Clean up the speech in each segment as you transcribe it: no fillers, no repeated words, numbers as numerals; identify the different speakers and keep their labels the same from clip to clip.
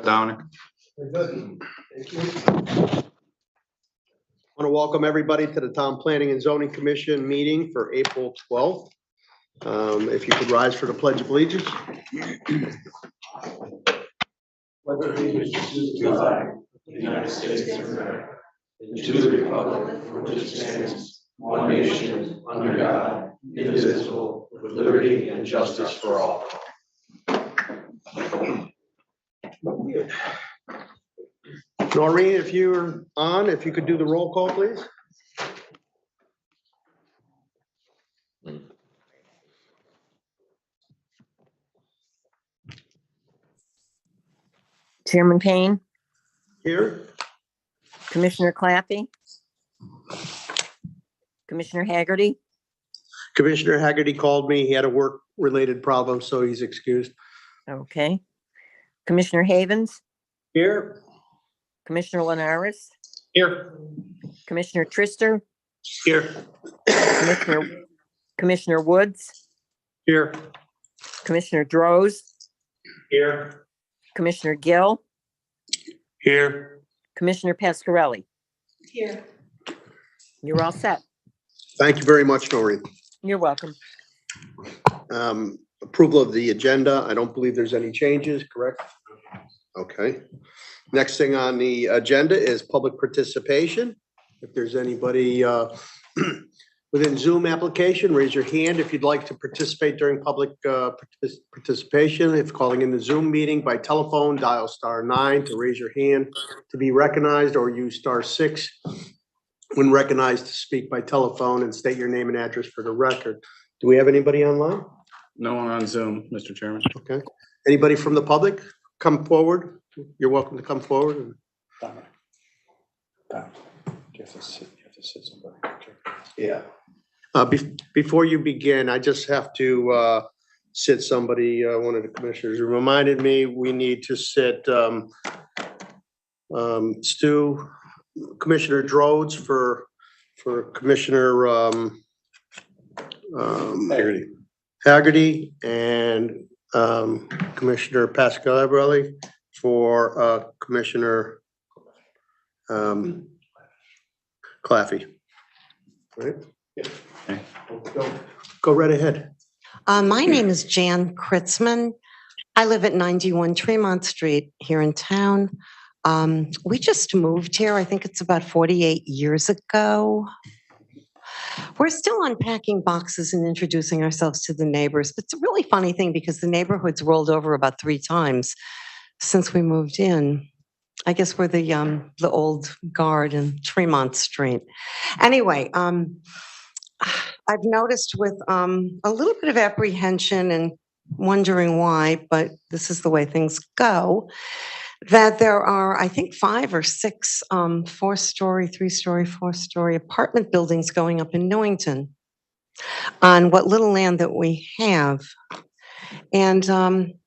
Speaker 1: Down.
Speaker 2: Very good. Thank you. I want to welcome everybody to the Town Planning and Zoning Commission meeting for April 12th. If you could rise for the Pledge of Allegiance.
Speaker 3: Pledge allegiance to the flag of the United States of America and to the republic for which it stands, one nation, under God, indivisible, with liberty and justice for all.
Speaker 2: Noreen, if you're on, if you could do the roll call, please.
Speaker 4: Chairman Payne,
Speaker 2: Here.
Speaker 4: Commissioner Claffey, Commissioner Haggerty,
Speaker 2: Commissioner Haggerty called me. He had a work-related problem, so he's excused.
Speaker 4: okay. Commissioner Havens,
Speaker 2: Here.
Speaker 4: Commissioner Linares,
Speaker 2: Here.
Speaker 4: Commissioner Trister,
Speaker 2: Here.
Speaker 4: Commissioner Woods,
Speaker 2: Here.
Speaker 4: Commissioner Droz,
Speaker 2: Here.
Speaker 4: Commissioner Gill,
Speaker 2: Here.
Speaker 4: Commissioner Pascarelli.
Speaker 5: Here.
Speaker 4: You're all set.
Speaker 2: Thank you very much, Noreen.
Speaker 4: You're welcome.
Speaker 2: Approval of the agenda. I don't believe there's any changes, correct? Okay. Next thing on the agenda is public participation. If there's anybody within Zoom application, raise your hand if you'd like to participate during public participation. If calling in the Zoom meeting by telephone, dial *9 to raise your hand to be recognized, or use *6 when recognized to speak by telephone, and state your name and address for the record. Do we have anybody online?
Speaker 1: No one on Zoom, Mr. Chairman.
Speaker 2: Okay. Anybody from the public? Come forward. You're welcome to come forward. Yeah. Before you begin, I just have to sit somebody, one of the commissioners reminded me we need to sit Commissioner Droz for Commissioner Haggerty and Commissioner Pascarelli for Commissioner Claffey. Right?
Speaker 1: Okay.
Speaker 2: Go right ahead.
Speaker 5: My name is Jan Kritzman. I live at 91 Tremont Street here in town. We just moved here. I think it's about 48 years ago. We're still unpacking boxes and introducing ourselves to the neighbors. But it's a really funny thing because the neighborhood's rolled over about 3 times since we moved in. I guess we're the old guard in Tremont Street. Anyway, I've noticed with a little bit of apprehension and wondering why, but this is the way things go, that there are, I think, 5 or 6 4-story, 3-story, 4-story apartment buildings going up in Newington on what little land that we have. And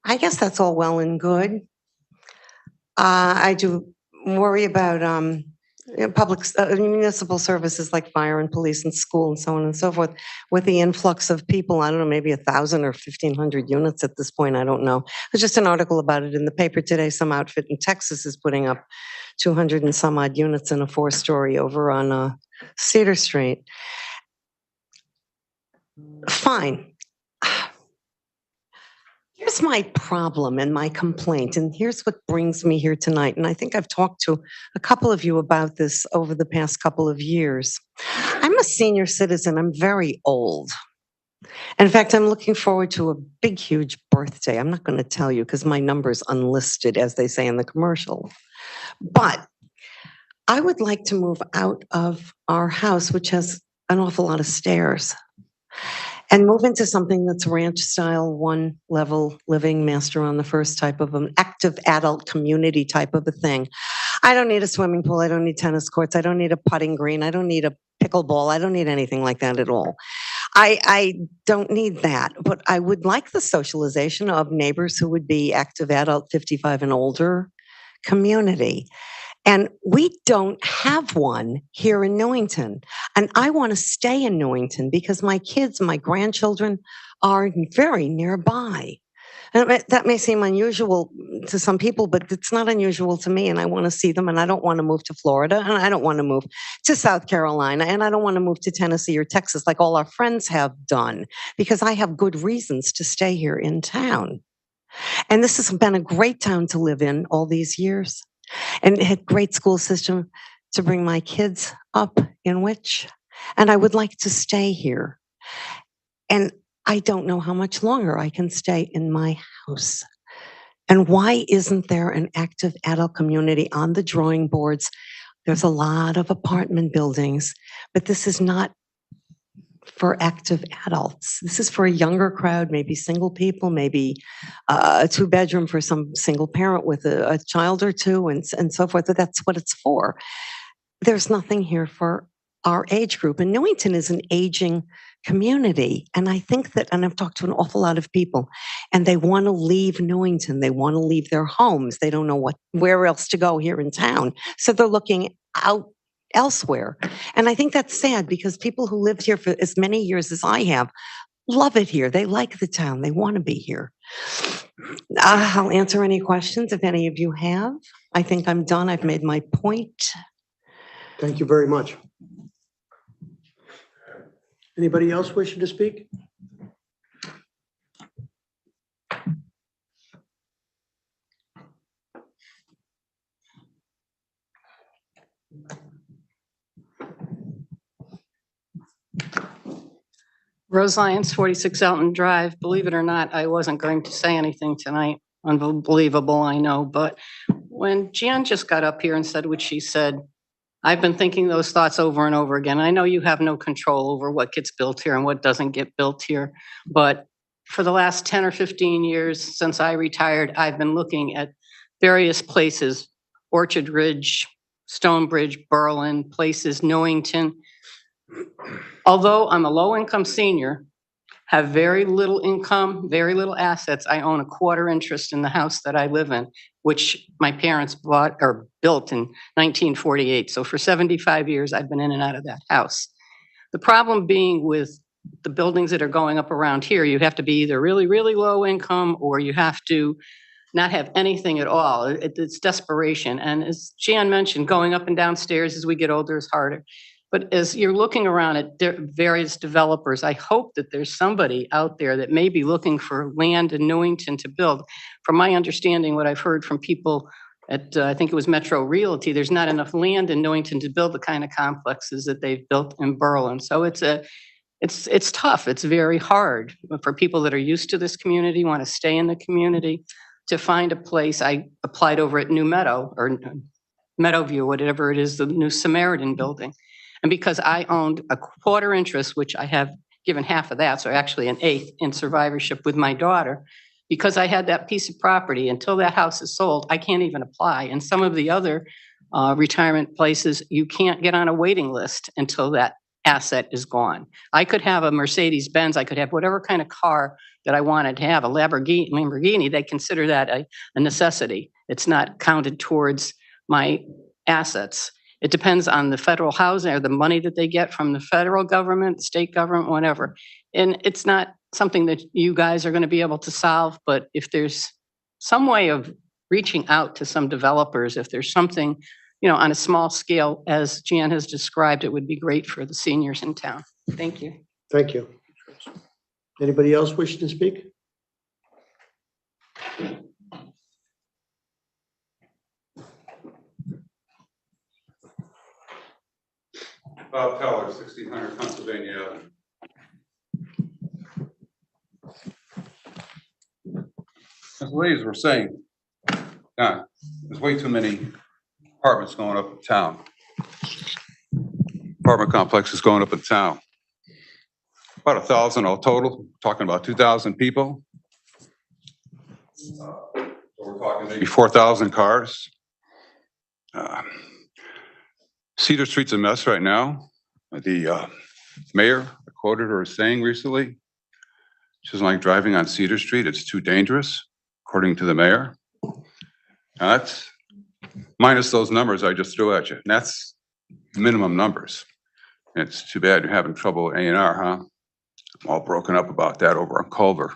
Speaker 5: I guess that's all well and good. I do worry about public municipal services like fire and police and school and so on and so forth. With the influx of people, I don't know, maybe 1,000 or 1,500 units at this point. I don't know. There's just an article about it in the paper today. Some outfit in Texas is putting up 200 and some odd units in a 4-story over on Cedar Street. Fine. Here's my problem and my complaint, and here's what brings me here tonight. And I think I've talked to a couple of you about this over the past couple of years. I'm a senior citizen. I'm very old. In fact, I'm looking forward to a big, huge birthday. I'm not going to tell you because my number's unlisted, as they say in the commercial. But I would like to move out of our house, which has an awful lot of stairs, and move into something that's ranch style, 1-level living, master on the first type of an active adult community type of a thing. I don't need a swimming pool. I don't need tennis courts. I don't need a putting green. I don't need a pickleball. I don't need anything like that at all. I don't need that, but I would like the socialization of neighbors who would be active adult 55 and older, community. And we don't have one here in Newington. And I want to stay in Newington because my kids, my grandchildren are very nearby. And that may seem unusual to some people, but it's not unusual to me. And I want to see them. And I don't want to move to Florida. And I don't want to move to South Carolina. And I don't want to move to Tennessee or Texas like all our friends have done, because I have good reasons to stay here in town. And this has been a great town to live in all these years. And it had great school system to bring my kids up in which. And I would like to stay here. And I don't know how much longer I can stay in my house. And why isn't there an active adult community on the drawing boards? There's a lot of apartment buildings, but this is not for active adults. This is for a younger crowd, maybe single people, maybe a two-bedroom for some single parent with a child or two, and so forth. But that's what it's for. There's nothing here for our age group. And Newington is an aging community. And I think that, and I've talked to an awful lot of people, and they want to leave Newington. They want to leave their homes. They don't know where else to go here in town. So they're looking out elsewhere. And I think that's sad, because people who lived here for as many years as I have love it here. They like the town. They want to be here. I'll answer any questions if any of you have. I think I'm done. I've made my point.
Speaker 2: Thank you very much. Anybody else wishing to speak?
Speaker 6: Rose Lyons, 46 Elton Drive. Believe it or not, I wasn't going to say anything tonight. Unbelievable, I know. But when Jan just got up here and said what she said, I've been thinking those thoughts over and over again. I know you have no control over what gets built here and what doesn't get built here. But for the last 10 or 15 years since I retired, I've been looking at various places, Orchard Ridge, Stonebridge, Berlin, places, Newington. Although I'm a low-income senior, have very little income, very little assets, I own a quarter interest in the house that I live in, which my parents bought or built in 1948. So for 75 years, I've been in and out of that house. The problem being with the buildings that are going up around here, you have to be either really, really low income, or you have to not have anything at all. It's desperation. And as Jan mentioned, going up and downstairs as we get older is harder. But as you're looking around at various developers, I hope that there's somebody out there that may be looking for land in Newington to build. From my understanding, what I've heard from people at, I think it was Metro Realty, there's not enough land in Newington to build the kind of complexes that they've built in Berlin. So it's tough. It's very hard for people that are used to this community, want to stay in the community, to find a place. I applied over at New Meadow or Meadowview, whatever it is, the new Samaritan building. And because I owned a quarter interest, which I have given half of that, so actually an eighth in survivorship with my daughter, because I had that piece of property, until that house is sold, I can't even apply. And some of the other retirement places, you can't get on a waiting list until that asset is gone. I could have a Mercedes Benz, I could have whatever kind of car that I wanted to have, a Lamborghini, they consider that a necessity. It's not counted towards my assets. It depends on the federal housing or the money that they get from the federal government, the state government, whatever. And it's not something that you guys are going to be able to solve, but if there's some way of reaching out to some developers, if there's something, on a small scale, as Jan has described, it would be great for the seniors in town. Thank you.
Speaker 2: Thank you. Anybody else wish to speak?
Speaker 7: Bob Teller, 1600 Pennsylvania Avenue. As the ladies were saying, John, there's way too many apartments going up in town. Apartment complexes going up in town. About 1,000 all total, talking about 2,000 people. So we're talking maybe 4,000 cars. Cedar Street's a mess right now. The mayor, I quoted her as saying recently, she doesn't like driving on Cedar Street. It's too dangerous, according to the mayor. Now minus those numbers I just threw at you. And that's minimum numbers. It's too bad you're having trouble with A&R, huh? I'm all broken up about that over on Culver.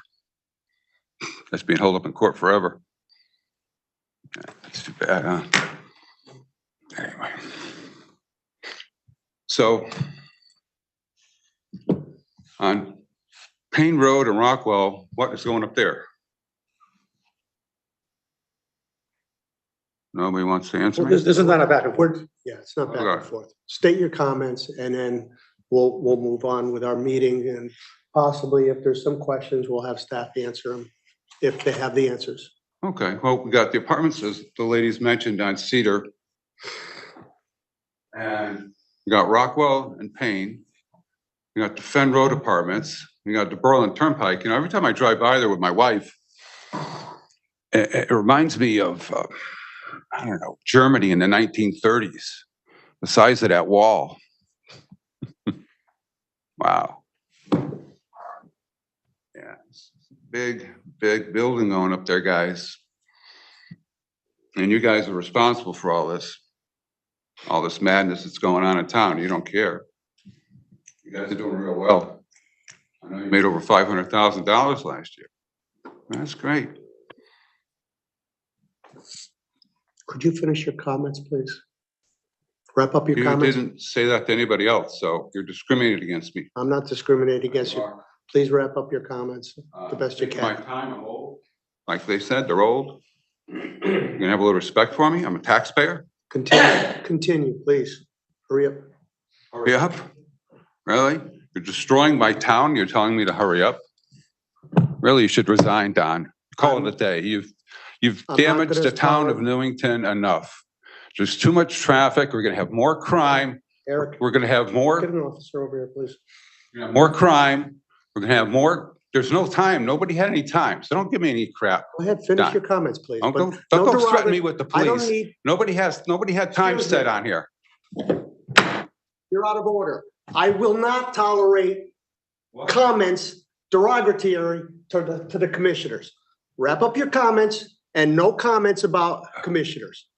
Speaker 7: That's being held up in court forever. That's too bad, huh? Anyway. So on Payne Road and Rockwell, what is going up there? Nobody wants to answer
Speaker 2: Well,
Speaker 7: me?
Speaker 2: this is not a back and forth. Yeah, it's not back and
Speaker 7: Okay.
Speaker 2: forth. State your comments and then we'll move on with our meeting, and possibly if there's some questions, we'll have staff answer them if they have the answers.
Speaker 7: Okay, well, we got the apartments, as the ladies mentioned, on Cedar. And we got Rockwell and Payne. We got the Fen Road apartments. We got the Berlin Turnpike. You know, every time I drive by there with my wife, it reminds me of, I don't know, Germany in the 1930s. The size of that wall. Wow. Yeah, it's a big building going up there, guys. And you guys are responsible for all this madness that's going on in town. You don't care. You guys are doing real well. I know you made over $500,000 last year. That's great.
Speaker 2: Could you finish your comments, please? Wrap up your
Speaker 7: You
Speaker 2: comments.
Speaker 7: didn't say that to anybody else, so you're discriminating against me.
Speaker 2: I'm not discriminating against you. Please wrap up your comments the best you
Speaker 7: Taking my
Speaker 2: can.
Speaker 7: time, I'm old. Like they said, they're old. You're gonna have a little respect for me. I'm a taxpayer.
Speaker 2: Continue, please. Hurry up.
Speaker 7: Hurry up. Really? You're destroying my town. You're telling me to hurry up? Really, you should resign, Don. Call it a day. You've
Speaker 2: I'm not
Speaker 7: damaged
Speaker 2: gonna
Speaker 7: the town of
Speaker 2: tolerate-
Speaker 7: Newington enough. There's too much traffic. We're gonna have more crime.
Speaker 2: Eric,
Speaker 7: We're gonna have
Speaker 2: get
Speaker 7: more
Speaker 2: an officer over here, please.
Speaker 7: crime. We're gonna have more. There's no time. Nobody had any time. So don't give me any crap.
Speaker 2: Go ahead, finish
Speaker 7: Done.
Speaker 2: your comments, please.
Speaker 7: Don't
Speaker 2: but
Speaker 7: go,
Speaker 2: no
Speaker 7: don't go threaten me
Speaker 2: derogatory-
Speaker 7: with the
Speaker 2: I don't
Speaker 7: police.
Speaker 2: need,
Speaker 7: Nobody had time
Speaker 2: Excuse
Speaker 7: set
Speaker 2: me.
Speaker 7: on here.
Speaker 2: you're out of order. I will not tolerate comments derogatory to the commissioners. Wrap up your comments and no comments about commissioners.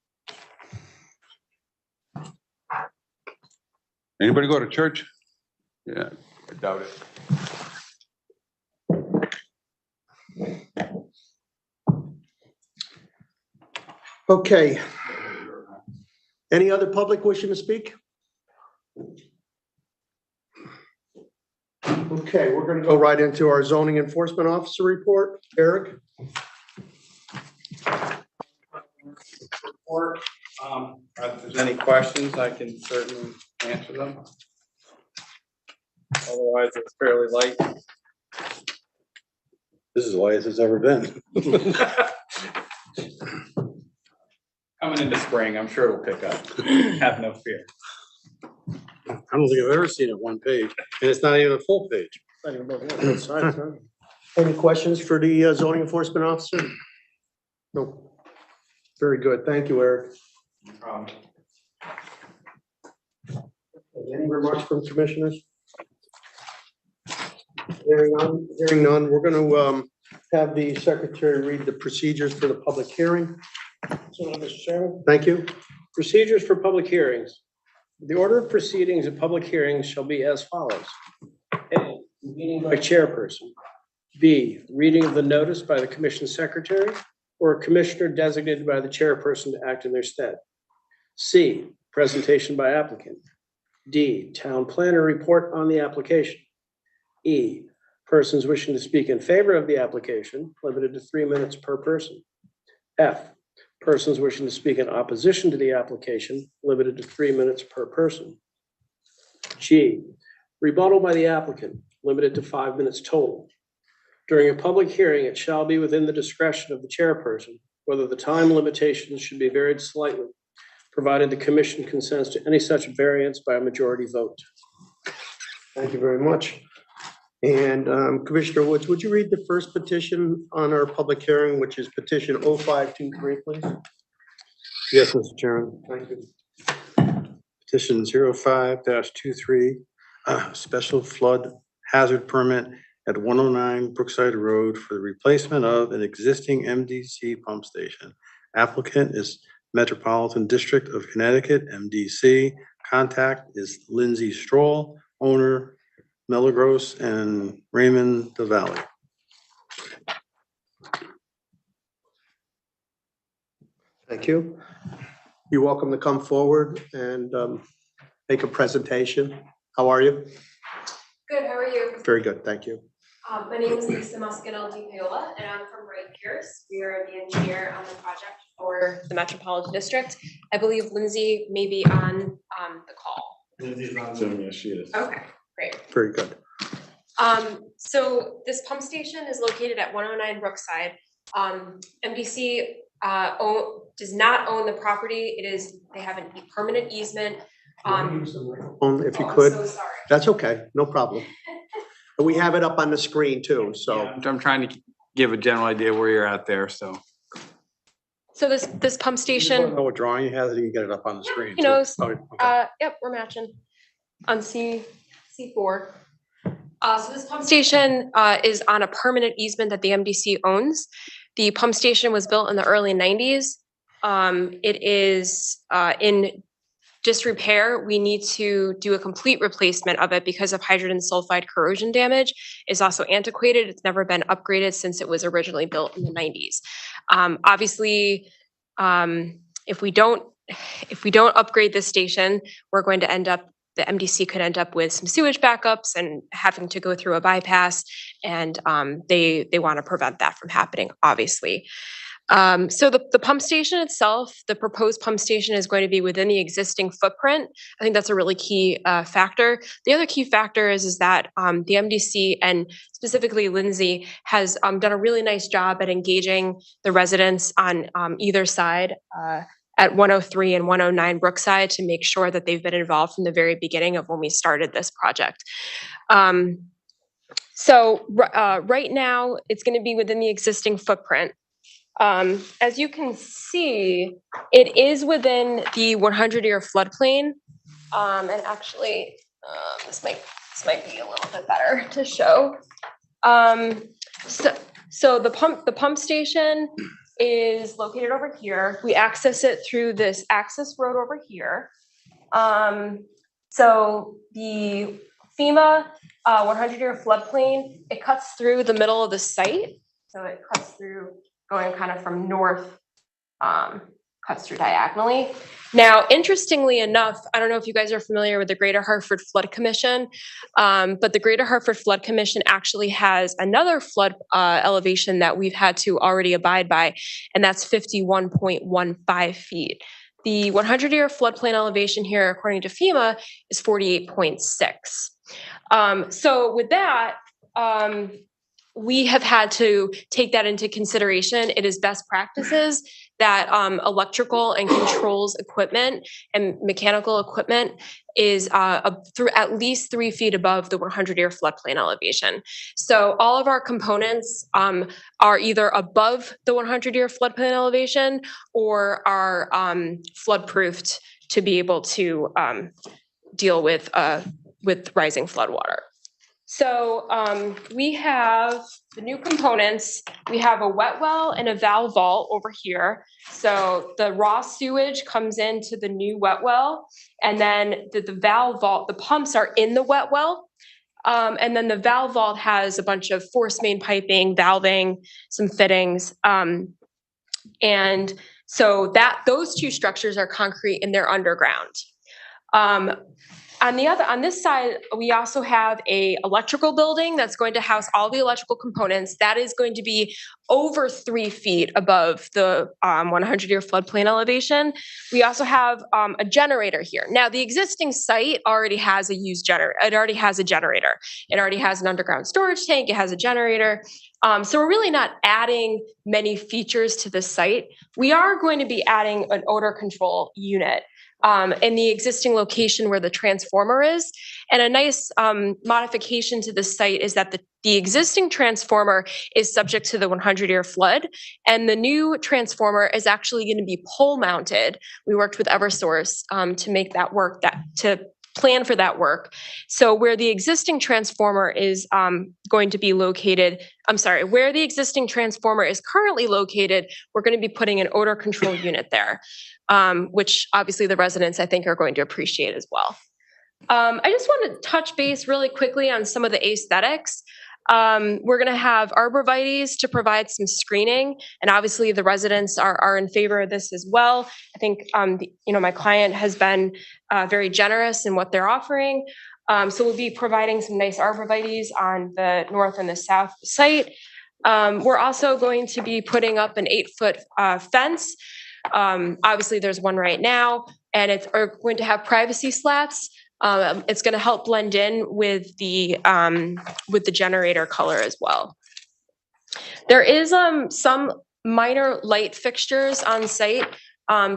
Speaker 7: Anybody go to church? Yeah, I doubt it.
Speaker 2: Okay. Any other public wishing to speak? Okay, we're gonna go right into our zoning enforcement officer report. Eric?
Speaker 1: Report, if there's any questions, I can certainly answer them. Otherwise, it's fairly light.
Speaker 8: This is the lightest it's ever been.
Speaker 1: Coming into spring, I'm sure it'll pick up. Have no fear.
Speaker 8: I don't think I've ever seen it one page, and it's not even a full page.
Speaker 2: Any questions for the zoning enforcement officer? No. Very good. Thank you, Eric. Any remarks from commissioners? Hearing none, we're gonna have the secretary read the procedures for the public hearing.
Speaker 9: So, Mr. Chairman,
Speaker 2: Thank you.
Speaker 9: procedures for public hearings. The order of proceedings at public hearings shall be as follows. A, meeting by chairperson. B, reading of the notice by the commission secretary or a commissioner designated by the chairperson to act in their stead. C, presentation by applicant. D, town planner report on the application. E, persons wishing to speak in favor of the application, limited to 3 minutes per person. F, persons wishing to speak in opposition to the application, limited to 3 minutes per person. G, rebuttal by the applicant, limited to 5 minutes total. During a public hearing, it shall be within the discretion of the chairperson whether the time limitations should be varied slightly, provided the commission consents to any such variance by a majority vote.
Speaker 2: Thank you very much. And Commissioner Woods, would you read the first petition on our public hearing, which is petition 0523, please?
Speaker 8: Yes, Mr. Chairman.
Speaker 2: Thank you.
Speaker 8: Petition 05-23, special flood hazard permit at 109 Brookside Road for the replacement of an existing MDC pump station. Applicant is Metropolitan District of Connecticut, MDC. Contact is Lindsay Stroll, owner Melagros and Raymond the Valley.
Speaker 2: Thank you. You're welcome to come forward and make a presentation. How are you?
Speaker 10: Good, how are you?
Speaker 2: Very good, thank you.
Speaker 10: My name is Lisa Muscanel Di Paola, and I'm from Wright Pierce. We are the engineer on the project for the Metropolitan District. I believe Lindsay may be on the call.
Speaker 1: Lindsay's on Zoom, yes, she is.
Speaker 10: Okay, great.
Speaker 2: Very good.
Speaker 10: So this pump station is located at 109 Brookside. MDC does not own the property. They have a permanent easement.
Speaker 2: If you
Speaker 10: I'm
Speaker 2: could,
Speaker 10: so sorry.
Speaker 2: that's okay, no problem. And we have it up on the screen too, so.
Speaker 1: Yeah, I'm trying to give a general idea where you're at there, so.
Speaker 10: So this pump
Speaker 8: You
Speaker 10: station,
Speaker 8: know what drawing you have, you can get it up on the screen.
Speaker 10: He knows.
Speaker 8: too. Okay.
Speaker 10: Yep, we're matching on C4. So this pump station is on a permanent easement that the MDC owns. The pump station was built in the early 90s. It is in disrepair. We need to do a complete replacement of it because of hydrogen sulfide corrosion damage. It's also antiquated. It's never been upgraded since it was originally built in the 90s. Obviously, if we don't upgrade this station, we're going to end up, the MDC could end up with some sewage backups and having to go through a bypass, and they want to prevent that from happening, obviously. So the pump station itself, the proposed pump station is going to be within the existing footprint. I think that's a really key factor. The other key factor is that the MDC and specifically Lindsay has done a really nice job at engaging the residents on either side at 103 and 109 Brookside to make sure that they've been involved from the very beginning of when we started this project. So right now, it's going to be within the existing footprint. As you can see, it is within the 100-year floodplain. And actually, this might be a little bit better to show. So the pump station is located over here. We access it through this access road over here. So the FEMA 100-year floodplain, it cuts through the middle of the site. So it cuts through going kind of from north, cuts through diagonally. Now, interestingly enough, I don't know if you guys are familiar with the Greater Hartford Flood Commission, but the Greater Hartford Flood Commission actually has another flood elevation that we've had to already abide by, and that's 51.15 feet. The 100-year floodplain elevation here, according to FEMA, is 48.6. So with that, we have had to take that into consideration. It is best practices that electrical and controls equipment and mechanical equipment is through at least 3 feet above the 100-year floodplain elevation. So all of our components are either above the 100-year floodplain elevation or are flood-proofed to be able to deal with rising floodwater. So we have the new components. We have a wet well and a valve vault over here. So the raw sewage comes into the new wet well, and then the valve vault, the pumps are in the wet well. And then the valve vault has a bunch of force main piping, valving, some fittings. And so those two structures are concrete and they're underground. On this side, we also have a electrical building that's going to house all the electrical components. That is going to be over 3 feet above the 100-year floodplain elevation. We also have a generator here. Now, the existing site already has a used generator. It already has a generator. It already has an underground storage tank. It has a generator. So we're really not adding many features to the site. We are going to be adding an odor control unit in the existing location where the transformer is. And a nice modification to the site is that the existing transformer is subject to the 100-year flood, and the new transformer is actually going to be pole mounted. We worked with Eversource to make that work, to plan for that work. So where the existing transformer is going to be located, where the existing transformer is currently located, we're going to be putting an odor control unit there, which obviously the residents, I think, are going to appreciate as well. I just want to touch base really quickly on some of the aesthetics. We're going to have arborvitaes to provide some screening, and obviously the residents are in favor of this as well. I think my client has been very generous in what they're offering. So we'll be providing some nice arborvitaes on the north and the south site. We're also going to be putting up an 8-foot fence. Obviously there's one right now, and it's going to have privacy slats. It's going to help blend in with the generator color as well. There is some minor light fixtures on site.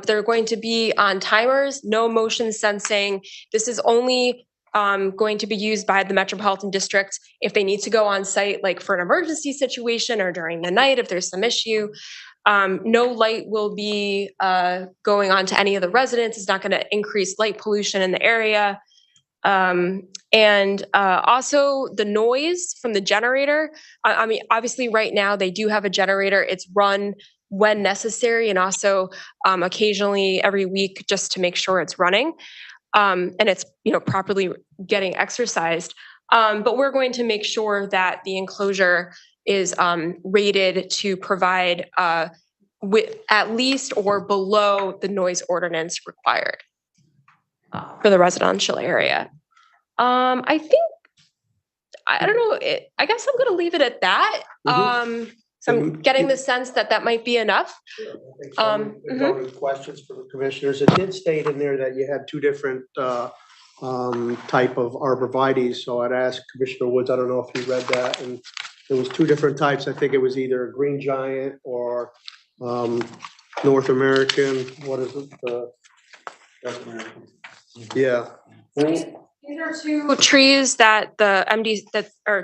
Speaker 10: They're going to be on timers, no motion sensing. This is only going to be used by the Metropolitan District if they need to go on site, like for an emergency situation or during the night if there's some issue. No light will be going on to any of the residents. It's not going to increase light pollution in the area. And also the noise from the generator. I mean, obviously right now they do have a generator. It's run when necessary and also occasionally every week just to make sure it's running. And it's, properly getting exercised. But we're going to make sure that the enclosure is rated to provide with at least or below the noise ordinance required for the residential area. I don't know. I guess I'm going to leave it at that. So I'm getting the sense that might be enough.
Speaker 2: Questions for the commissioners. It did state in there that you had two different type of arborvitaes. So I'd ask Commissioner Woods, I don't know if you read that, and there was two different types. I think it was either a green giant or North American. What is it? North American. Yeah.
Speaker 10: These are two trees that the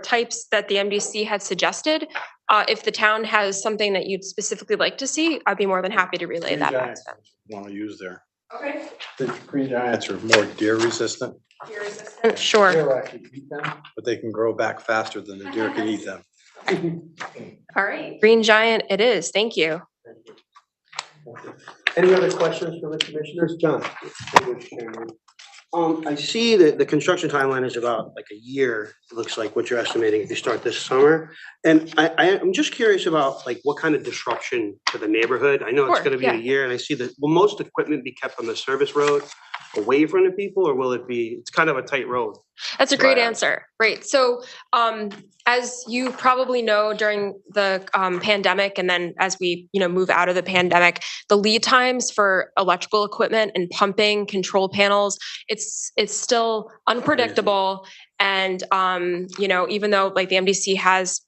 Speaker 10: types that the MDC had suggested. If the town has something that you'd specifically like to see, I'd be more than happy to relay that back to them.
Speaker 8: Want to use there.
Speaker 10: Okay.
Speaker 8: The green giants are more deer resistant,
Speaker 10: Deer resistant? Sure.
Speaker 8: but they can grow back faster than the deer can eat them.
Speaker 10: All right. Green giant it is. Thank you.
Speaker 2: Any other questions from the commissioners? John?
Speaker 11: I see that the construction timeline is about like a year, it looks like what you're estimating if you start this summer. And I'm just curious about like what kind of disruption to the neighborhood? I know it's
Speaker 10: Sure,
Speaker 11: gonna be
Speaker 10: yeah.
Speaker 11: a year, and I see that, will most equipment be kept on the service road away from the people, or will it be, it's kind of a tight road?
Speaker 10: That's a great
Speaker 11: Right.
Speaker 10: answer. Right. So, as you probably know, during the pandemic, and then as we move out of the pandemic, the lead times for electrical equipment and pumping control panels, it's still unpredictable. And even though like the MDC has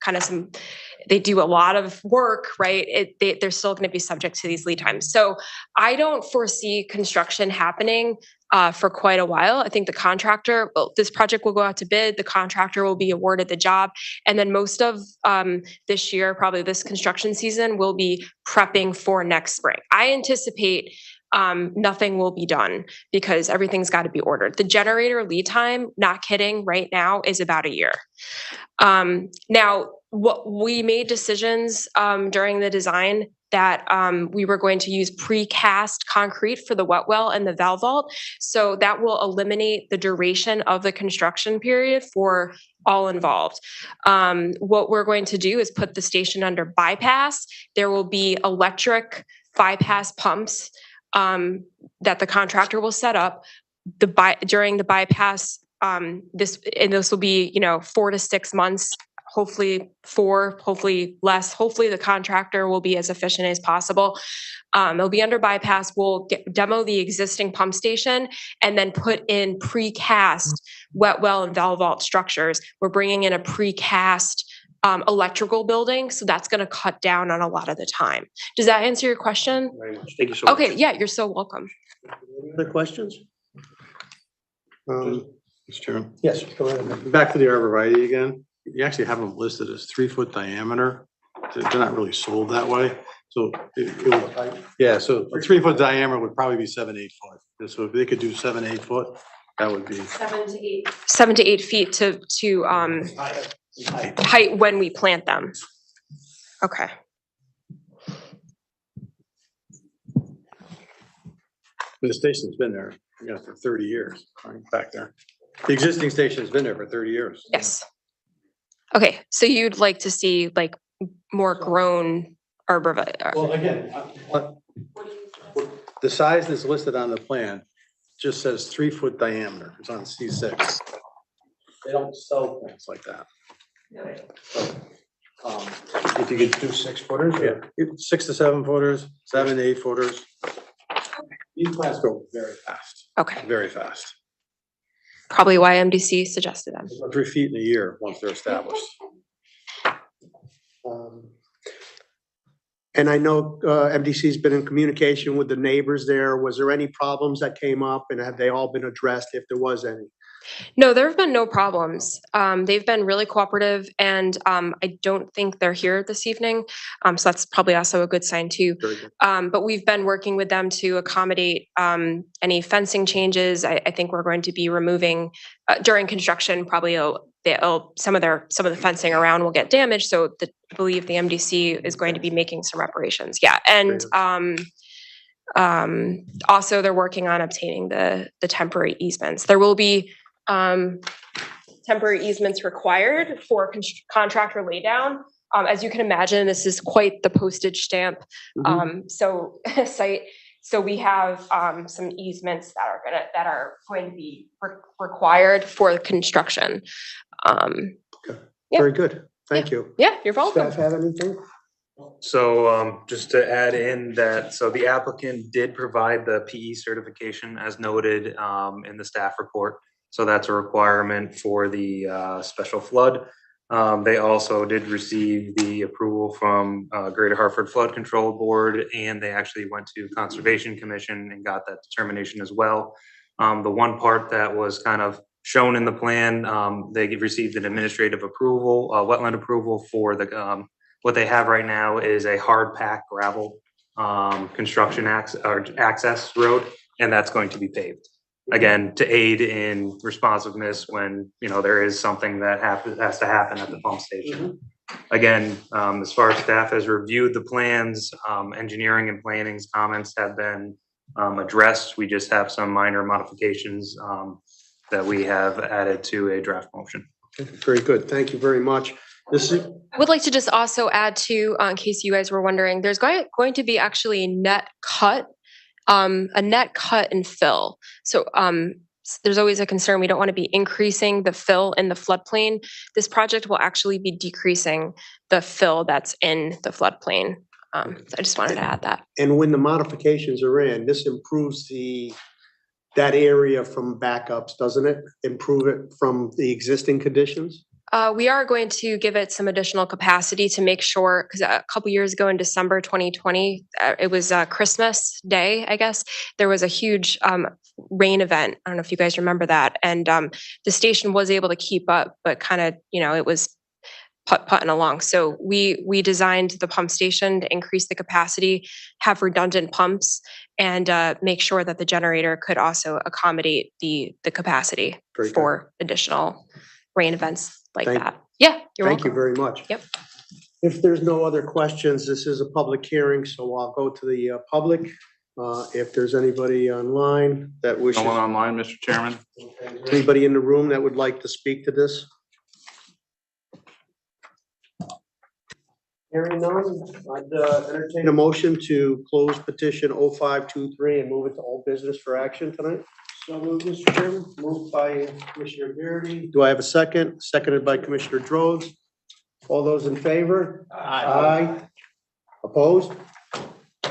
Speaker 10: kind of they do a lot of work, right? They're still going to be subject to these lead times. So I don't foresee construction happening for quite a while. I think the contractor, this project will go out to bid, the contractor will be awarded the job. And then most of this year, probably this construction season, will be prepping for next spring. I anticipate nothing will be done because everything's got to be ordered. The generator lead time, not kidding, right now is about a year. Now, what we made decisions during the design that we were going to use precast concrete for the wet well and the valve vault. So that will eliminate the duration of the construction period for all involved. What we're going to do is put the station under bypass. There will be electric bypass pumps that the contractor will set up during the bypass. This will be 4 to 6 months. Hopefully 4, hopefully less. Hopefully the contractor will be as efficient as possible. It'll be under bypass. We'll demo the existing pump station and then put in precast wet well and valve vault structures. We're bringing in a precast electrical building, so that's going to cut down on a lot of the time. Does that answer your question?
Speaker 11: Very much. Thank you so much.
Speaker 10: Okay, yeah, you're so welcome.
Speaker 2: Any other questions?
Speaker 8: Mr. Chairman,
Speaker 2: Yes, go ahead.
Speaker 8: back to the arborvitae again. You actually have them listed as 3-foot diameter. They're not really sold that way. So yeah, so a 3-foot diameter would probably be 7-8 foot. So if they could do 7-8 foot, That would be
Speaker 10: 7 to 8 feet to height when we plant them. Okay.
Speaker 8: the station's been there, for 30 years, right back there. The existing station's been there for 30 years.
Speaker 10: Yes. Okay, so you'd like to see like more grown arborvitae.
Speaker 8: Well, again, the size that's listed on the plan just says 3-foot diameter. It's on C6. They don't sell plants like that. If you could do 6 footers, yeah, 6 to 7 footers, 7 to 8 footers. These plants go very fast,
Speaker 10: Okay,
Speaker 8: very fast.
Speaker 10: probably why MDC suggested them.
Speaker 8: 3 feet in a year once they're established.
Speaker 2: And I know MDC's been in communication with the neighbors there. Was there any problems that came up and have they all been addressed if there was any?
Speaker 10: No, there have been no problems. They've been really cooperative and I don't think they're here this evening. So that's probably also a good sign too.
Speaker 2: Very good.
Speaker 10: But we've been working with them to accommodate any fencing changes. I think we're going to be removing during construction, probably some of the fencing around will get damaged. So I believe the MDC is going to be making some reparations. Yeah. And also they're working on obtaining the temporary easements. There will be temporary easements required for contractor laydown. As you can imagine, this is quite the postage stamp site. So we have some easements that are going to be required for construction.
Speaker 2: Very good. Thank you.
Speaker 10: Yeah, you're welcome.
Speaker 2: Staff have anything?
Speaker 12: So just to add in that, so the applicant did provide the PE certification as noted in the staff report. So that's a requirement for the special flood. They also did receive the approval from Greater Hartford Flood Control Board, and they actually went to Conservation Commission and got that determination as well. The one part that was kind of shown in the plan, they received an administrative approval, wetland approval for the what they have right now is a hard pack gravel construction access road, and that's going to be paved. Again, to aid in responsiveness when, there is something that has to happen at the pump station. Again, as far as staff has reviewed the plans, engineering and planning's comments have been addressed. We just have some minor modifications that we have added to a draft motion.
Speaker 2: Very good. Thank you very much.
Speaker 10: I would like to just also add to, in case you guys were wondering, there's going to be actually a net cut and fill. So there's always a concern. We don't want to be increasing the fill in the floodplain. This project will actually be decreasing the fill that's in the floodplain. So I just wanted to add that.
Speaker 2: And when the modifications are in, this improves that area from backups, doesn't it? Improve it from the existing conditions?
Speaker 10: We are going to give it some additional capacity to make sure, because a couple years ago in December 2020, it was Christmas Day, I guess, there was a huge rain event. I don't know if you guys remember that. And the station was able to keep up, but kind of, it was putting along. So we designed the pump station to increase the capacity, have redundant pumps, and make sure that the generator could also accommodate the capacity for additional rain events like that. Yeah, you're welcome.
Speaker 2: Thank you very much.
Speaker 10: Yep.
Speaker 2: If there's no other questions, this is a public hearing, so I'll go to the public. If there's anybody online that wishes.
Speaker 1: No one online, Mr. Chairman?
Speaker 2: Anybody in the room that would like to speak to this? Hearing none, I'd entertain a motion to close petition 0523 and move it to old business for action tonight. So moved, Mr. Chairman. Moved by Commissioner Garrity. Do I have a second? Seconded by Commissioner Drodes. All those in favor? Aye. Opposed?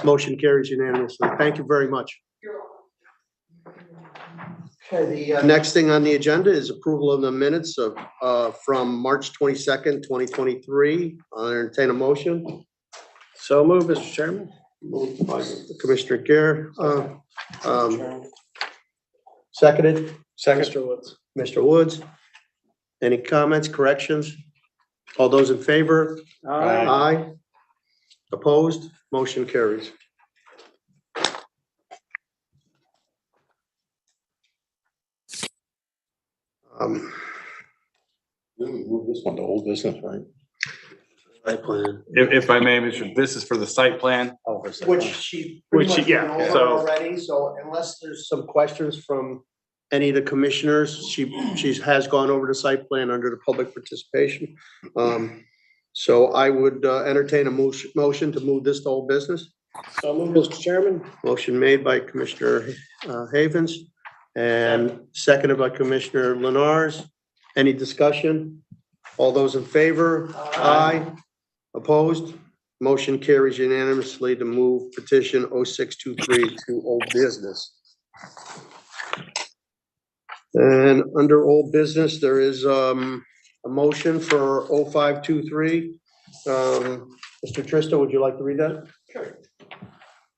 Speaker 2: Motion carries unanimously. Thank you very much. Okay, the next thing on the agenda is approval of the minutes of from March 22nd, 2023. I'll entertain a motion.
Speaker 9: So moved, Mr. Chairman.
Speaker 2: Moved by Commissioner Garrett. Seconded.
Speaker 9: Mr. Woods.
Speaker 2: Mr. Woods. Any comments, corrections? All those in favor? Aye. Opposed? Motion carries.
Speaker 8: Move this one to old business, right?
Speaker 11: Site plan.
Speaker 1: If I may, Mr., this is for the site plan.
Speaker 2: Which she pretty
Speaker 9: Which she-
Speaker 2: much
Speaker 9: yeah,
Speaker 2: went over
Speaker 9: so-
Speaker 2: already, so unless there's some questions from any of the commissioners, she has gone over the site plan under the public participation. So I would entertain a motion to move this to old business.
Speaker 9: So moved, Mr. Chairman.
Speaker 2: Motion made by Commissioner Havens and seconded by Commissioner Lenars. Any discussion? All those in favor? Aye. Opposed? Motion carries unanimously to move petition 0623 to old business. And under old business, there is a motion for 0523. Mr. Trista, would you like to read that?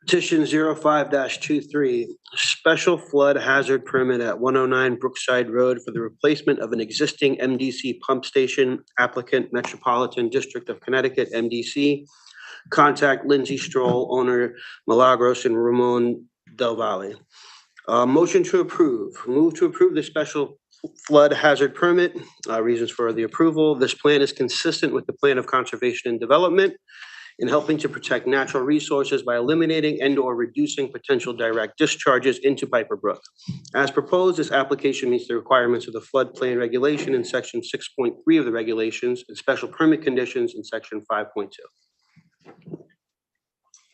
Speaker 11: Petition 05-23, special flood hazard permit at 109 Brookside Road for the replacement of an existing MDC pump station. Applicant Metropolitan District of Connecticut, MDC. Contact Lindsay Stroll, owner Milagros and Ramon Del Valle. Motion to approve. Move to approve the special flood hazard permit. Reasons for the approval. This plan is consistent with the plan of conservation and development in helping to protect natural resources by eliminating and/or reducing potential direct discharges into Piper Brook. As proposed, this application meets the requirements of the floodplain regulation in section 6.3 of the regulations and special permit conditions in section 5.2.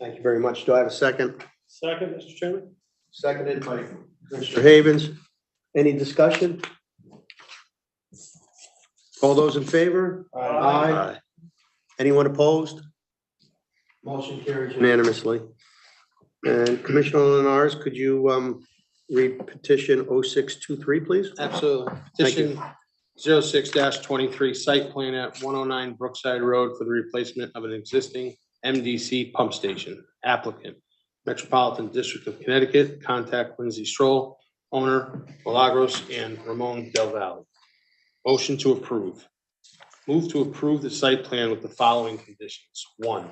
Speaker 2: Thank you very much. Do I have a second?
Speaker 9: Second, Mr. Chairman.
Speaker 2: Seconded by Mr. Havens. Any discussion? All those in favor? Aye. Anyone opposed? Motion carries unanimously. And Commissioner Lenars, could you read petition 0623, please?
Speaker 8: Absolutely.
Speaker 2: Thank you.
Speaker 8: Petition 06-23, site plan at 109 Brookside Road for the replacement of an existing MDC pump station. Applicant, Metropolitan District of Connecticut. Contact Lindsay Stroll, owner Milagros and Ramon Del Valle. Motion to approve. Move to approve the site plan with the following conditions. 1,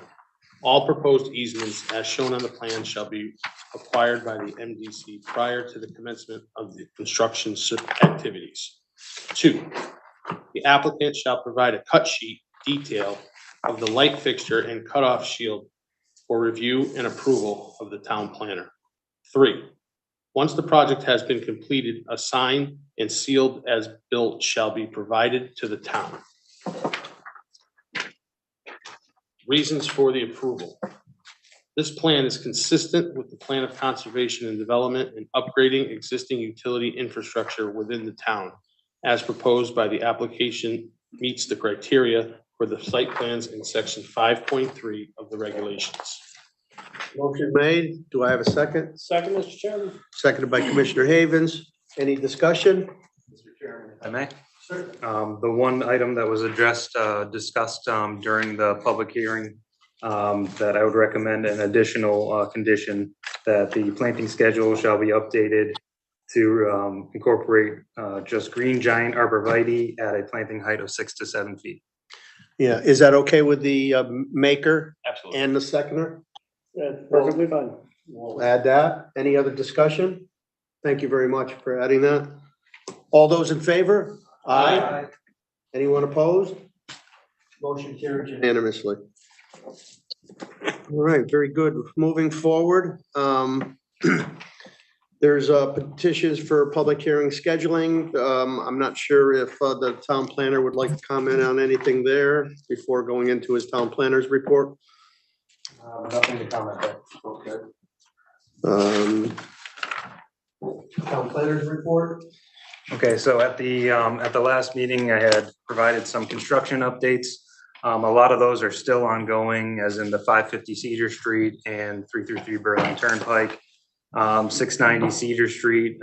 Speaker 8: all proposed easements as shown on the plan shall be acquired by the MDC prior to the commencement of the construction activities. 2, the applicant shall provide a cut sheet detail of the light fixture and cutoff shield for review and approval of the town planner. 3, once the project has been completed, a sign and sealed as built shall be provided to the town. Reasons for the approval. This plan is consistent with the plan of conservation and development and upgrading existing utility infrastructure within the town as proposed by the application meets the criteria for the site plans in section 5.3 of the regulations.
Speaker 2: Motion made. Do I have a second?
Speaker 9: Second, Mr. Chairman.
Speaker 2: Seconded by Commissioner Havens. Any discussion?
Speaker 12: I may. The one item that was discussed during the public hearing, that I would recommend an additional condition that the planting schedule shall be updated to incorporate just green giant arborvitae at a planting height of 6 to 7 feet.
Speaker 2: Yeah, is that okay with the maker
Speaker 12: Absolutely.
Speaker 2: and the seconder?
Speaker 9: Yeah, perfectly fine.
Speaker 2: We'll add that. Any other discussion? Thank you very much for adding that. All those in favor? Aye. Anyone opposed? Motion carries unanimously. All right, very good. Moving forward, there's petitions for public hearing scheduling. I'm not sure if the town planner would like to comment on anything there before going into his town planner's report.
Speaker 12: Nothing to comment there.
Speaker 2: Okay. Town planner's report.
Speaker 12: Okay, so at the last meeting, I had provided some construction updates. A lot of those are still ongoing, as in the 550 Cedar Street and 333 Berlin Turnpike, 690 Cedar Street.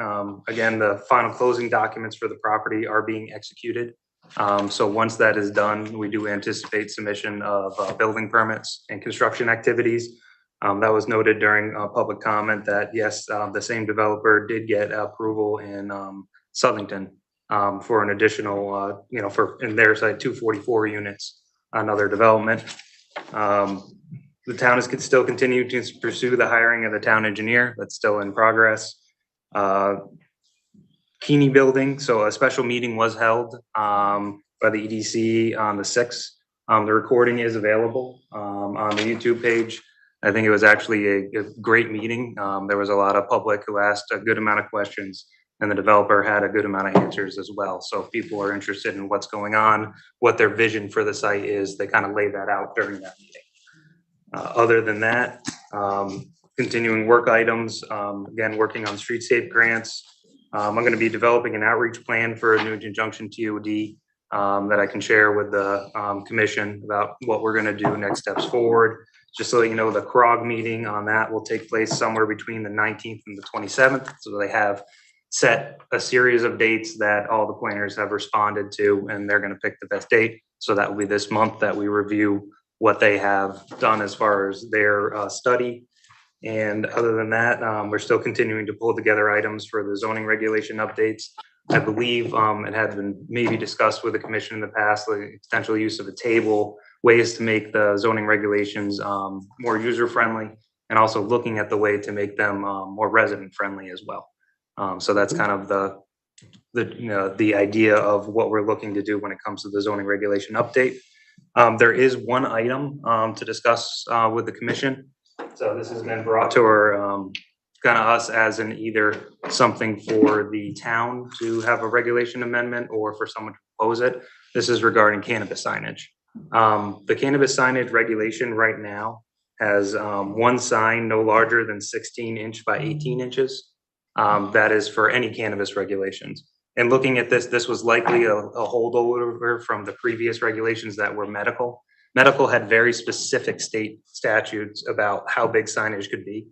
Speaker 12: Again, the final closing documents for the property are being executed. So once that is done, we do anticipate submission of building permits and construction activities. That was noted during public comment that yes, the same developer did get approval in Southington for an additional, for in their site 244 units, another development. The town is still continue to pursue the hiring of the town engineer. That's still in progress. Keeney Building, so a special meeting was held by the EDC on the 6th. The recording is available on the YouTube page. I think it was actually a great meeting. There was a lot of public who asked a good amount of questions, and the developer had a good amount of answers as well. So if people are interested in what's going on, what their vision for the site is, they kind of laid that out during that meeting. Other than that, continuing work items, again, working on street safe grants. I'm going to be developing an outreach plan for Newington Junction TOD that I can share with the commission about what we're going to do next steps forward. Just so you know, the CROG meeting on that will take place somewhere between the 19th and the 27th. So they have set a series of dates that all the planners have responded to, and they're going to pick the best date. So that will be this month that we review what they have done as far as their study. And other than that, we're still continuing to pull together items for the zoning regulation updates. I believe it had been maybe discussed with the commission in the past, the potential use of a table, ways to make the zoning regulations more user-friendly, and also looking at the way to make them more resident-friendly as well. So that's kind of the idea of what we're looking to do when it comes to the zoning regulation update. There is one item to discuss with the commission. So this has been brought to our kind of us as in either something for the town to have a regulation amendment or for someone to propose it. This is regarding cannabis signage. The cannabis signage regulation right now has one sign no larger than 16 inch by 18 inches. That is for any cannabis regulations. And looking at this, this was likely a holdover from the previous regulations that were medical. Medical had very specific state statutes about how big signage could be.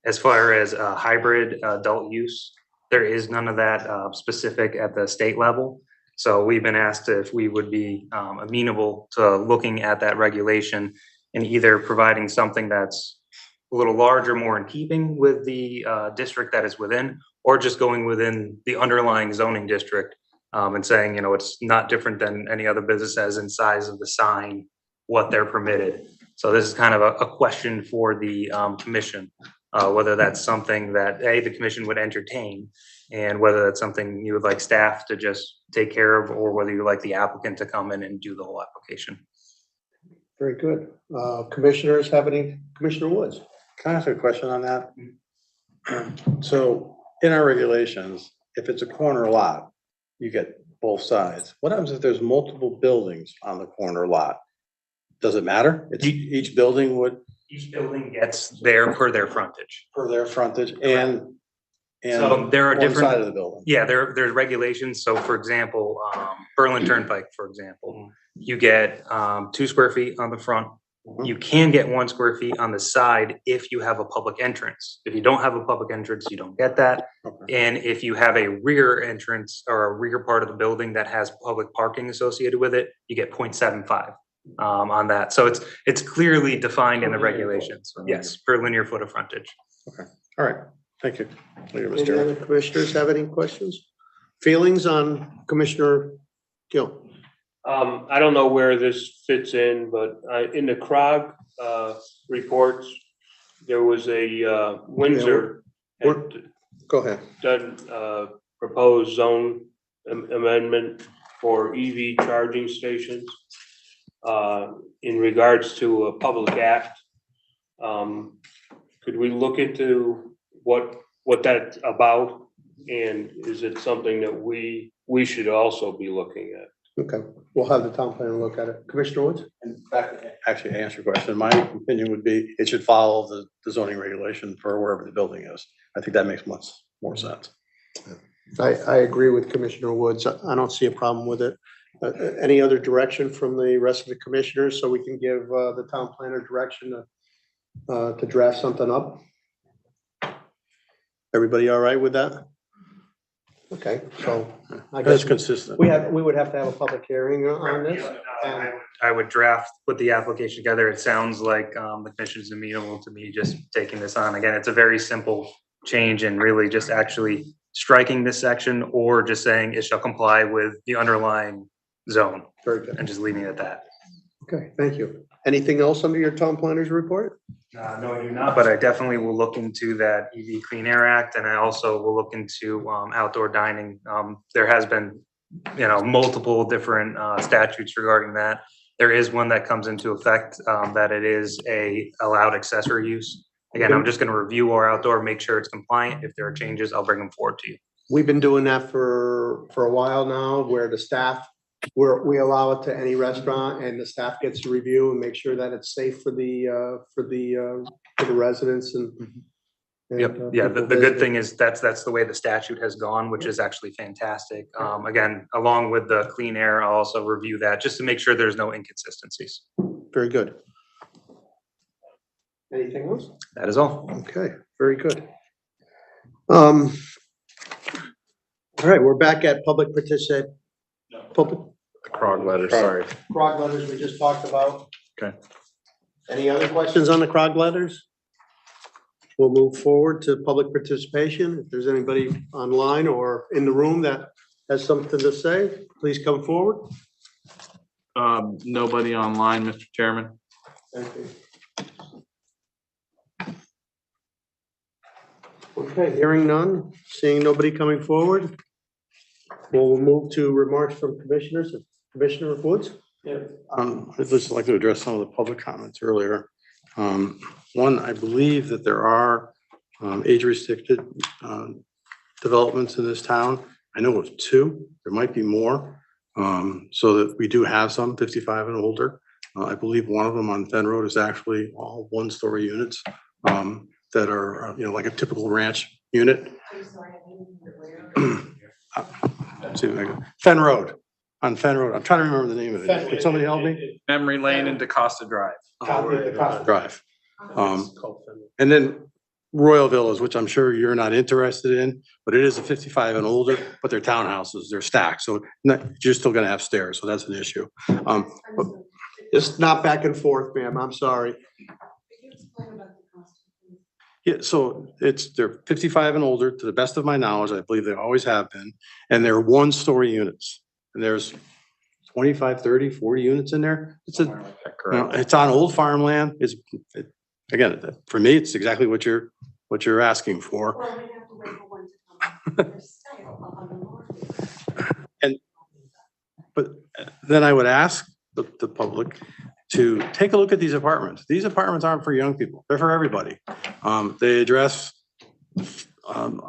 Speaker 12: As far as hybrid adult use, there is none of that specific at the state level. So we've been asked if we would be amenable to looking at that regulation and either providing something that's a little larger, more in keeping with the district that is within, or just going within the underlying zoning district and saying, you know, it's not different than any other business as in size of the sign, what they're permitted. So this is kind of a question for the commission, whether that's something that the commission would entertain, and whether that's something you would like staff to just take care of, or whether you like the applicant to come in and do the whole application.
Speaker 2: Very good. Commissioners have any? Commissioner Woods?
Speaker 8: Can I ask a question on that? So in our regulations, if it's a corner lot, you get both sides. What happens if there's multiple buildings on the corner lot? Does it matter? It's each building would?
Speaker 12: Each building gets their per their frontage.
Speaker 8: Per their frontage and
Speaker 12: So there are
Speaker 8: one
Speaker 12: different
Speaker 8: side of the building.
Speaker 12: Yeah, there's regulations. So for example, Berlin Turnpike, for example, you get 2 square feet on the front. You can get 1 square feet on the side if you have a public entrance. If you don't have a public entrance, you don't get that. And if you have a rear entrance or a rear part of the building that has public parking associated with it, you get 0.75 on that. So it's clearly defined in the regulations. Yes, per linear foot of frontage.
Speaker 8: Okay, all right, thank you.
Speaker 2: Any other commissioners have any questions? Feelings on Commissioner Gill?
Speaker 3: I don't know where this fits in, but in the CROG reports, there was a Windsor
Speaker 2: Go ahead.
Speaker 3: done proposed zone amendment for EV charging stations in regards to a public act. Could we look into what that's about, and is it something that we should also be looking at?
Speaker 2: Okay, we'll have the town planner look at it. Commissioner Woods?
Speaker 8: And actually, to answer your question, my opinion would be it should follow the zoning regulation for wherever the building is. I think that makes much more sense.
Speaker 2: I agree with Commissioner Woods. I don't see a problem with it. Any other direction from the rest of the commissioners so we can give the town planner direction to draft something up? Everybody all right with that? Okay, so I guess
Speaker 8: That's consistent.
Speaker 2: we would have to have a public hearing on this.
Speaker 12: I would draft, put the application together. It sounds like the commission's amenable to me just taking this on. Again, it's a very simple change and really just actually striking this section or just saying it shall comply with the underlying zone.
Speaker 2: Very good.
Speaker 12: And just leaving it at that.
Speaker 2: Okay, thank you. Anything else under your town planner's report?
Speaker 12: No, I do not, but I definitely will look into that EV Clean Air Act, and I also will look into outdoor dining. There has been, multiple different statutes regarding that. There is one that comes into effect that it is a allowed accessory use. Again, I'm just gonna review our outdoor, make sure it's compliant. If there are changes, I'll bring them forward to you.
Speaker 2: We've been doing that for a while now, where the staff, we allow it to any restaurant and the staff gets to review and make sure that it's safe for the residents and.
Speaker 12: Yep, yeah, the good thing is that's the way the statute has gone, which is actually fantastic. Again, along with the clean air, I'll also review that just to make sure there's no inconsistencies.
Speaker 2: Very good. Anything else?
Speaker 12: That is all.
Speaker 2: Okay, very good. All right, we're back at public participation. Public.
Speaker 1: CROG letter, sorry.
Speaker 2: CROG letters we just talked about.
Speaker 1: Okay.
Speaker 2: Any other questions on the CROG letters? We'll move forward to public participation. If there's anybody online or in the room that has something to say, please come forward.
Speaker 1: Nobody online, Mr. Chairman.
Speaker 2: Thank you. Okay, hearing none, seeing nobody coming forward. We'll move to remarks from commissioners. Commissioner Woods?
Speaker 8: I'd just like to address some of the public comments earlier. One, I believe that there are age-restricted developments in this town. I know of 2, there might be more, so that we do have some 55 and older. I believe one of them on Fen Road is actually all 1-story units that are, like a typical ranch unit. Fen Road, on Fen Road. I'm trying to remember the name of it. Can somebody help me?
Speaker 1: Memory Lane and DeCosta Drive.
Speaker 8: Drive. And then Royal Villas, which I'm sure you're not interested in, but it is a 55 and older, but they're townhouses, they're stacked, so you're still gonna have stairs, so that's an issue.
Speaker 2: It's not back and forth, ma'am, I'm sorry.
Speaker 8: Yeah, so they're 55 and older, to the best of my knowledge, I believe they always have been, and they're 1-story units. And there's 25, 30, 40 units in there. It's it's on old farmland. Again, for me, it's exactly what you're asking for. But then I would ask the public to take a look at these apartments. These apartments aren't for young people. They're for everybody. They address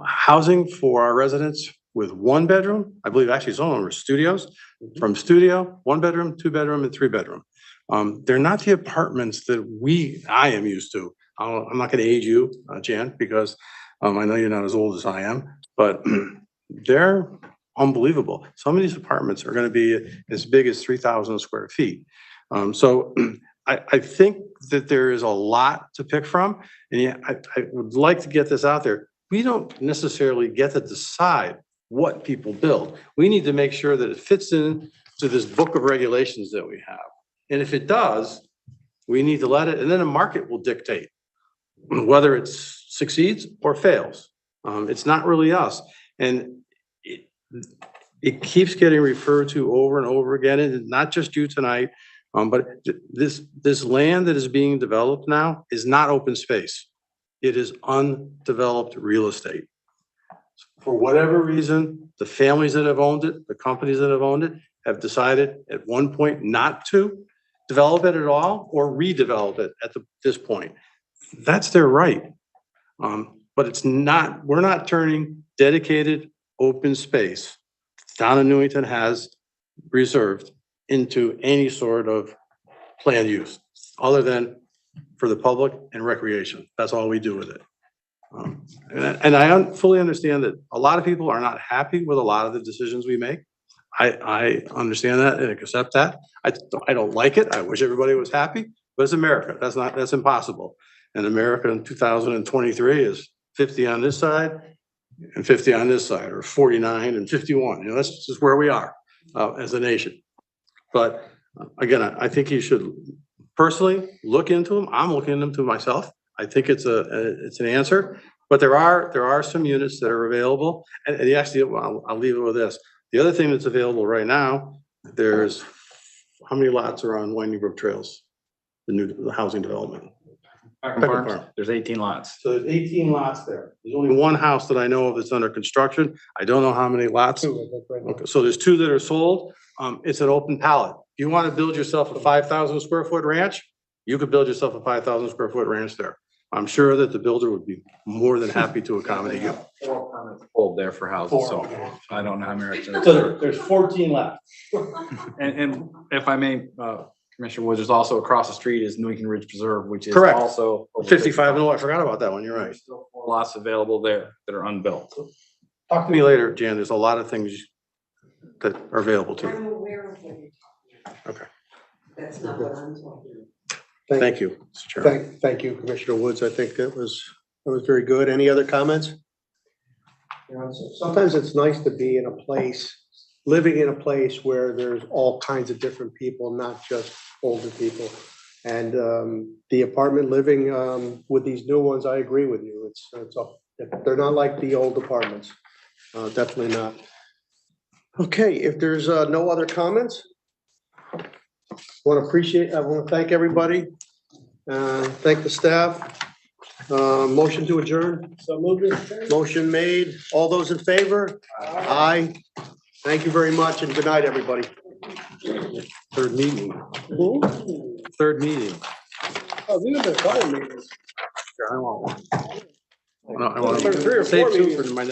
Speaker 8: housing for our residents with 1 bedroom. I believe actually some of them are studios. From studio, 1 bedroom, 2 bedroom, and 3 bedroom. They're not the apartments that I am used to. I'm not gonna age you, Jan, because I know you're not as old as I am, but they're unbelievable. Some of these apartments are gonna be as big as 3,000 square feet. So I think that there is a lot to pick from, and yeah, I would like to get this out there. We don't necessarily get to decide what people build. We need to make sure that it fits in to this book of regulations that we have. And if it does, we need to let it, and then the market will dictate whether it succeeds or fails. It's not really us. And it keeps getting referred to over and over again, and not just you tonight, but this land that is being developed now is not open space. It is undeveloped real estate. For whatever reason, the families that have owned it, the companies that have owned it, have decided at one point not to develop it at all or redevelop it at this point. That's their right. But it's not, we're not turning dedicated open space town of Newington has reserved into any sort of planned use other than for the public and recreation. That's all we do with it. And I fully understand that a lot of people are not happy with a lot of the decisions we make. I understand that and accept that. I don't like it. I wish everybody was happy, but it's America. That's impossible. And America in 2023 is 50 on this side and 50 on this side, or 49 and 51. You know, that's just where we are as a nation. But again, I think you should personally look into them. I'm looking into them myself. I think it's an answer, but there are some units that are available. And actually, I'll leave it with this. The other thing that's available right now, there's how many lots are on Winding Brook Trails, the housing development?
Speaker 1: Peckham
Speaker 8: Peckham
Speaker 1: Farms,
Speaker 8: Farm.
Speaker 1: there's 18 lots.
Speaker 8: So there's 18 lots there. There's only one house that I know of that's under construction. I don't know how many lots. Okay, so there's two that are sold. It's an open pallet. If you want to build yourself a 5,000 square foot ranch, you could build yourself a 5,000 square foot ranch there. I'm sure that the builder would be more than happy to accommodate you.
Speaker 1: 4 permits pulled there for houses, so I don't know how many.
Speaker 8: So there's 14 left.
Speaker 1: And if I may, Commissioner Woods, there's also across the street is Newington Ridge Preserve, which is
Speaker 8: Correct.
Speaker 1: also.
Speaker 8: 55, no, I forgot about that one. You're right.
Speaker 1: There's still 4 lots available there that are unbuilt.
Speaker 8: Talk to me later, Jan. There's a lot of things that are available to you.
Speaker 5: I'm aware of what you're talking about.
Speaker 8: Okay.
Speaker 5: That's not what I'm talking
Speaker 8: Thank you, Mr. Chairman.
Speaker 2: Thank you, Commissioner Woods. I think that was very good. Any other comments? You know, sometimes it's nice to be in a place, living in a place where there's all kinds of different people, not just older people. And the apartment living with these new ones, I agree with you. They're not like the old apartments. Definitely not. Okay, if there's no other comments, I want to thank everybody. Thank the staff. Motion to adjourn.
Speaker 9: So move this.
Speaker 2: Motion made. All those in favor? Aye. Thank you very much and good night, everybody.
Speaker 8: Third meeting. Third meeting.
Speaker 9: Oh, these are the fire meetings.
Speaker 8: I want one. No, I want
Speaker 9: Three or
Speaker 8: save
Speaker 9: four
Speaker 8: two
Speaker 9: meetings.
Speaker 8: for my next.